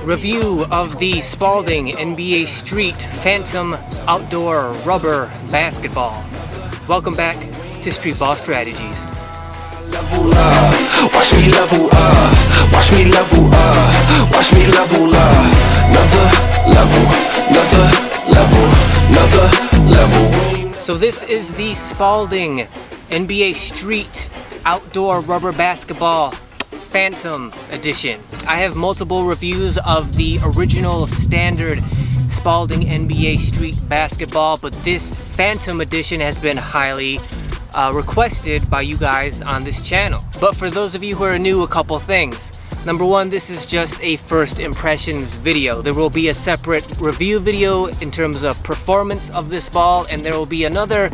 Review of the Spalding NBA Street Phantom Outdoor Rubber Basketball. Welcome back to Streetball Strategies. Level up, watch me level up, watch me level up, watch me level up. Another level. So this is the Spalding NBA Street Outdoor Rubber Basketball Phantom Edition. I have multiple reviews of the original standard Spalding NBA Street Basketball, but this Phantom Edition has been highly requested by you guys on this channel. But for those of you who are new, a couple things. Number one, this is just a first impressions video. There will be a separate review video in terms of performance of this ball, and there will be another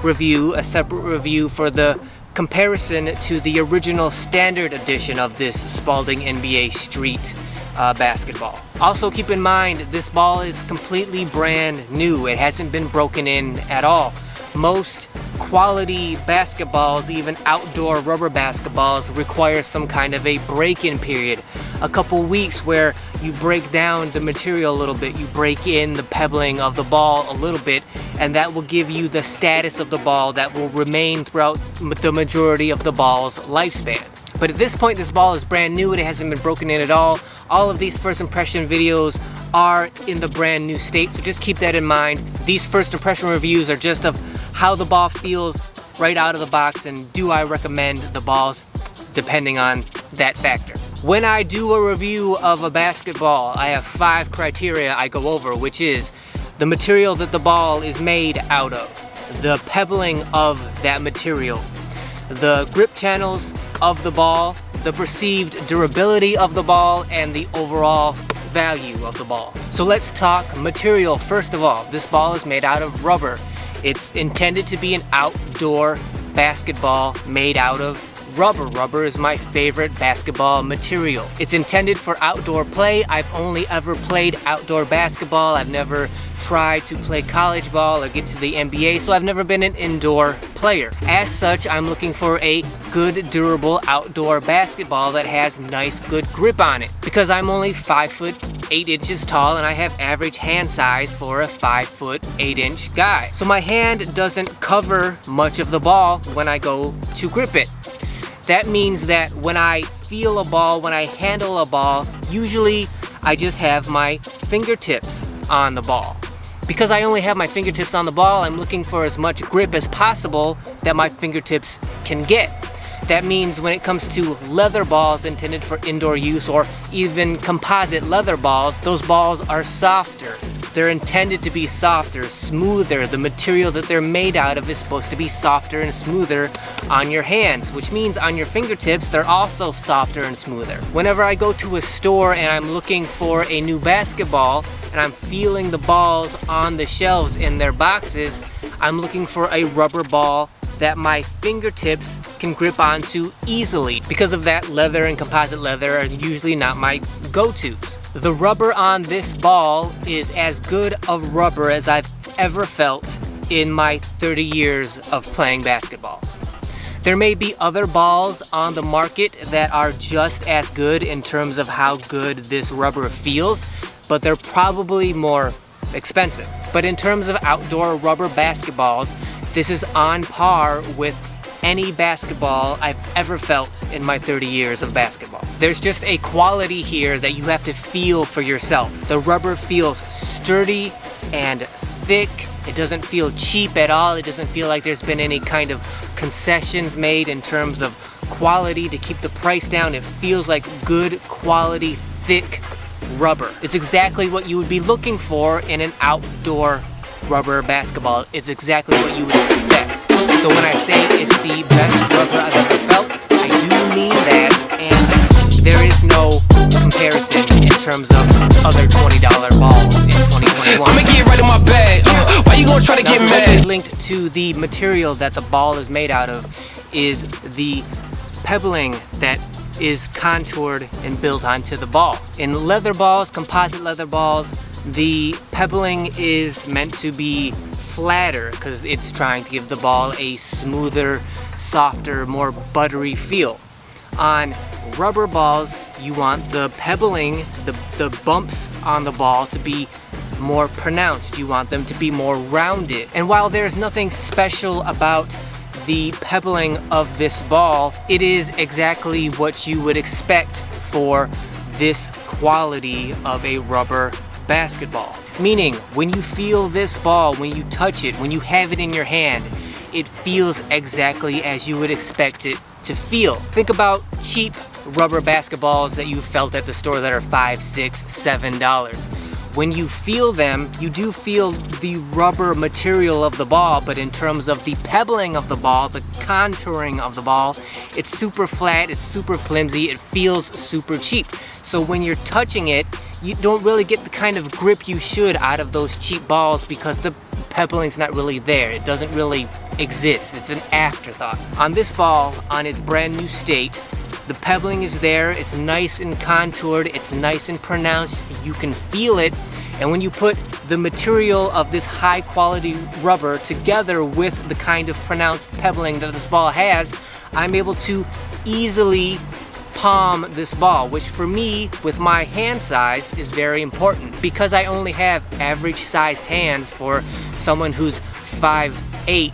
review, a separate review for the comparison to the original standard edition of this Spalding NBA Street basketball. Also keep in mind, this ball is completely brand new. It hasn't been broken in at all. Most quality basketballs, even outdoor rubber basketballs, require some kind of a break-in period. A couple weeks where you break down the material a little bit, you break in the pebbling of the ball a little bit, and that will give you the status of the ball that will remain throughout the majority of the ball's lifespan. But at this point, this ball is brand new and it hasn't been broken in at all. All of these first impression videos are in the brand new state, so just keep that in mind. These first impression reviews are just of how the ball feels right out of the box, and do I recommend the balls, depending on that factor. When I do a review of a basketball, I have 5 criteria I go over, which is the material that the ball is made out of, the pebbling of that material, the grip channels of the ball, the perceived durability of the ball, and the overall value of the ball. So let's talk material first of all. This ball is made out of rubber. It's intended to be an outdoor basketball made out of rubber. Rubber is my favorite basketball material. It's intended for outdoor play. I've only ever played outdoor basketball. I've never tried to play college ball or get to the NBA, so I've never been an indoor player. As such, I'm looking for a good, durable outdoor basketball that has nice, good grip on it. Because I'm only 5 foot 8 inches tall and I have average hand size for a 5 foot 8 inch guy. So my hand doesn't cover much of the ball when I go to grip it. That means that when I feel a ball, when I handle a ball, usually I just have my fingertips on the ball. Because I only have my fingertips on the ball, I'm looking for as much grip as possible that my fingertips can get. That means when it comes to leather balls intended for indoor use, or even composite leather balls, those balls are softer. They're intended to be softer, smoother. The material that they're made out of is supposed to be softer and smoother on your hands, which means on your fingertips, they're also softer and smoother. Whenever I go to a store and I'm looking for a new basketball, and I'm feeling the balls on the shelves in their boxes, I'm looking for a rubber ball that my fingertips can grip onto easily. Because of that, leather and composite leather are usually not my go-tos. The rubber on this ball is as good of rubber as I've ever felt in my 30 years of playing basketball. There may be other balls on the market that are just as good in terms of how good this rubber feels, but they're probably more expensive. But in terms of outdoor rubber basketballs, this is on par with any basketball I've ever felt in my 30 years of basketball. There's just a quality here that you have to feel for yourself. The rubber feels sturdy and thick. It doesn't feel cheap at all. It doesn't feel like there's been any kind of concessions made in terms of quality to keep the price down. It feels like good quality, thick rubber. It's exactly what you would be looking for in an outdoor rubber basketball. It's exactly what you would expect. So when I say it's the best rubber I've ever felt, I do mean that, and there is no comparison in terms of other $20 balls in 2021. I'ma get right in my bag. Why you gonna try to get mad? Linked to the material that the ball is made out of is the pebbling that is contoured and built onto the ball. In leather balls, composite leather balls, the pebbling is meant to be flatter because it's trying to give the ball a smoother, softer, more buttery feel. On rubber balls, you want the pebbling, the bumps on the ball to be more pronounced. You want them to be more rounded. And while there's nothing special about the pebbling of this ball, it is exactly what you would expect for this quality of a rubber basketball. Meaning, when you feel this ball, when you touch it, when you have it in your hand, it feels exactly as you would expect it to feel. Think about cheap rubber basketballs that you felt at the store that are $5, $6, $7. When you feel them, you do feel the rubber material of the ball, but in terms of the pebbling of the ball, the contouring of the ball, it's super flat, it's super flimsy, it feels super cheap. So when you're touching it, you don't really get the kind of grip you should out of those cheap balls because the pebbling's not really there. It doesn't really exist. It's an afterthought. On this ball, on its brand new state, the pebbling is there, it's nice and contoured, it's nice and pronounced, you can feel it, and when you put the material of this high quality rubber together with the kind of pronounced pebbling that this ball has, I'm able to easily palm this ball, which for me, with my hand size, is very important because I only have average sized hands for someone who's 5'8".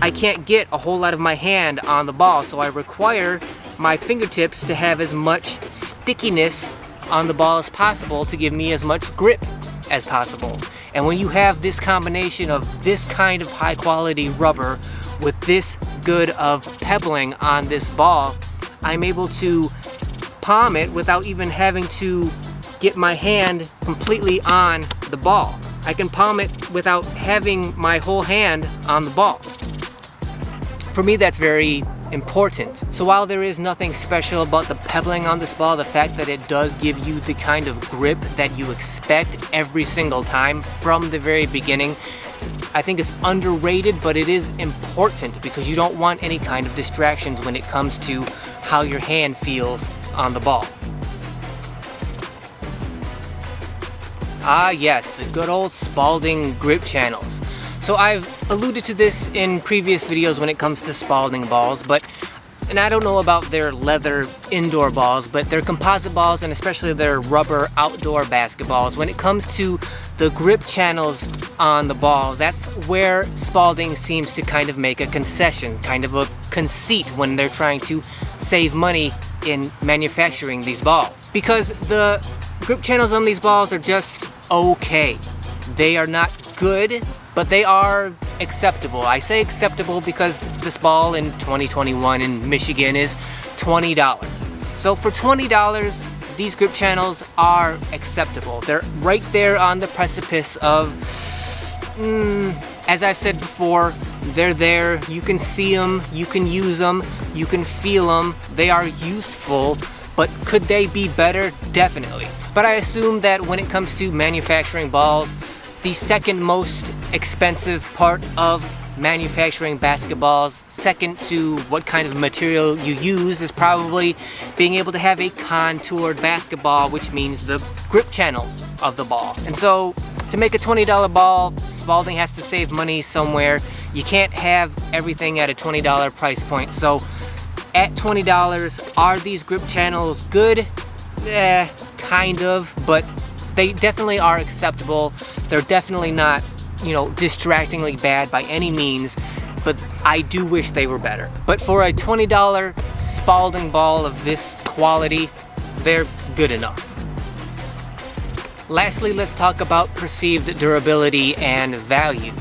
I can't get a whole lot of my hand on the ball, so I require my fingertips to have as much stickiness on the ball as possible to give me as much grip as possible. And when you have this combination of this kind of high quality rubber with this good of pebbling on this ball, I'm able to palm it without even having to get my hand completely on the ball. I can palm it without having my whole hand on the ball. For me, that's very important. So while there is nothing special about the pebbling on this ball, the fact that it does give you the kind of grip that you expect every single time from the very beginning, I think it's underrated, but it is important because you don't want any kind of distractions when it comes to how your hand feels on the ball. Ah yes, the good old Spalding grip channels. So I've alluded to this in previous videos when it comes to Spalding balls, and I don't know about their leather indoor balls, but their composite balls and especially their rubber outdoor basketballs, when it comes to the grip channels on the ball, that's where Spalding seems to kind of make a concession, kind of a conceit when they're trying to save money in manufacturing these balls. Because the grip channels on these balls are just okay. They are not good, but they are acceptable. I say acceptable because this ball in 2021 in Michigan is $20. So for $20, these grip channels are acceptable. They're right there on the precipice of, as I've said before, they're there. You can see them, you can use them, you can feel them. They are useful, but could they be better? Definitely. But I assume that when it comes to manufacturing balls, the second most expensive part of manufacturing basketballs, second to what kind of material you use, is probably being able to have a contoured basketball, which means the grip channels of the ball. And so to make a $20 ball, Spalding has to save money somewhere. You can't have everything at a $20 price point. So at $20, are these grip channels good? Kind of, but they definitely are acceptable. They're definitely not, distractingly bad by any means, but I do wish they were better. But for a $20 Spalding ball of this quality, they're good enough. Lastly, let's talk about perceived durability and value.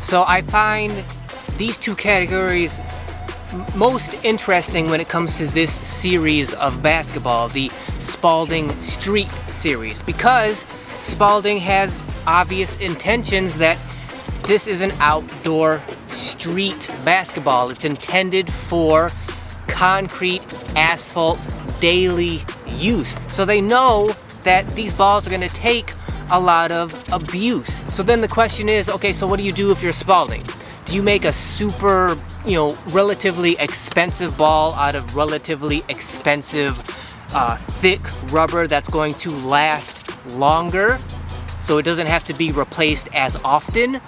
So I find these two categories most interesting when it comes to this series of basketball, the Spalding Street series, because Spalding has obvious intentions that this is an outdoor street basketball. It's intended for concrete, asphalt, daily use. So they know that these balls are going to take a lot of abuse. So then the question is, okay, so what do you do if you're Spalding? Do you make a super, relatively expensive ball out of relatively expensive, thick rubber that's going to last longer, so it doesn't have to be replaced as often?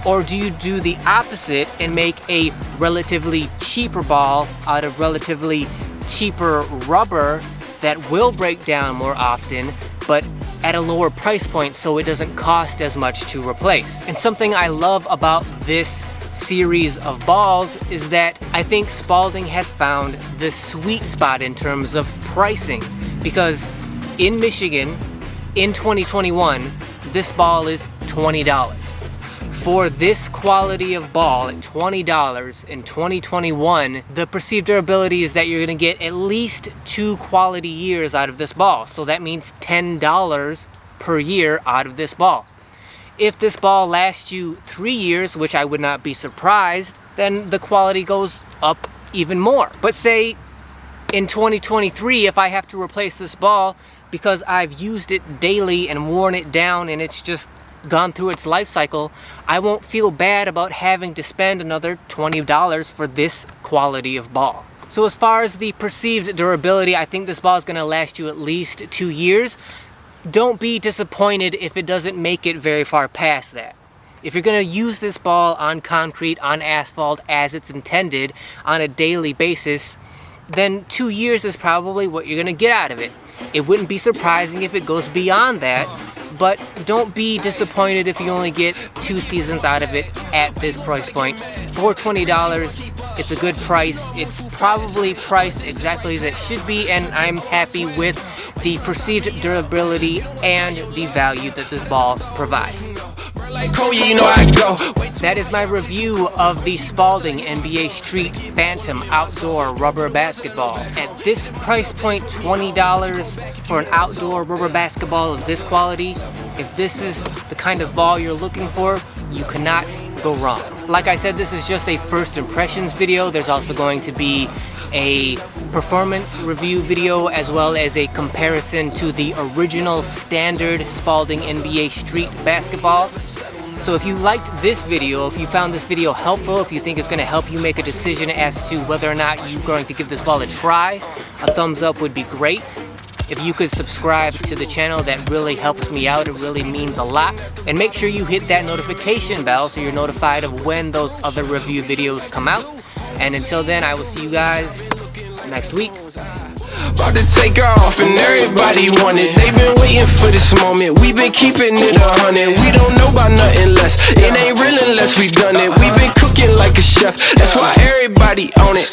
Or do you do the opposite and make a relatively cheaper ball out of relatively cheaper rubber that will break down more often, but at a lower price point so it doesn't cost as much to replace. And something I love about this series of balls is that I think Spalding has found the sweet spot in terms of pricing, because in Michigan in 2021 this ball is $20. For this quality of ball at $20 in 2021, the perceived durability is that you're going to get at least 2 quality years out of this ball. So that means $10 per year out of this ball. If this ball lasts you 3 years, which I would not be surprised, then the quality goes up even more. But say in 2023, if I have to replace this ball because I've used it daily and worn it down and it's just gone through its life cycle, I won't feel bad about having to spend another $20 for this quality of ball. So as far as the perceived durability, I think this ball is going to last you at least 2 years. Don't be disappointed if it doesn't make it very far past that. If you're going to use this ball on concrete, on asphalt, as it's intended, on a daily basis, then 2 years is probably what you're going to get out of it. It wouldn't be surprising if it goes beyond that, but don't be disappointed if you only get 2 seasons out of it at this price point. For $20, it's a good price. It's probably priced exactly as it should be, and I'm happy with the perceived durability and the value that this ball provides. That is my review of the Spalding NBA Street Phantom Outdoor Rubber Basketball. At this price point, $20 for an outdoor rubber basketball of this quality, if this is the kind of ball you're looking for, you cannot go wrong. Like I said, this is just a first impressions video. There's also going to be a performance review video as well as a comparison to the original standard Spalding NBA Street basketball. So if you liked this video, if you found this video helpful, if you think it's going to help you make a decision as to whether or not you're going to give this ball a try, a thumbs up would be great. If you could subscribe to the channel, that really helps me out. It really means a lot. And make sure you hit that notification bell so you're notified of when those other review videos come out. And until then, I will see you guys next week. About to take off and everybody want it. They've been waiting for this moment. We've been keeping it 100. We don't know about nothing less. It ain't real unless we done it. We've been cooking like a chef. That's why everybody on it.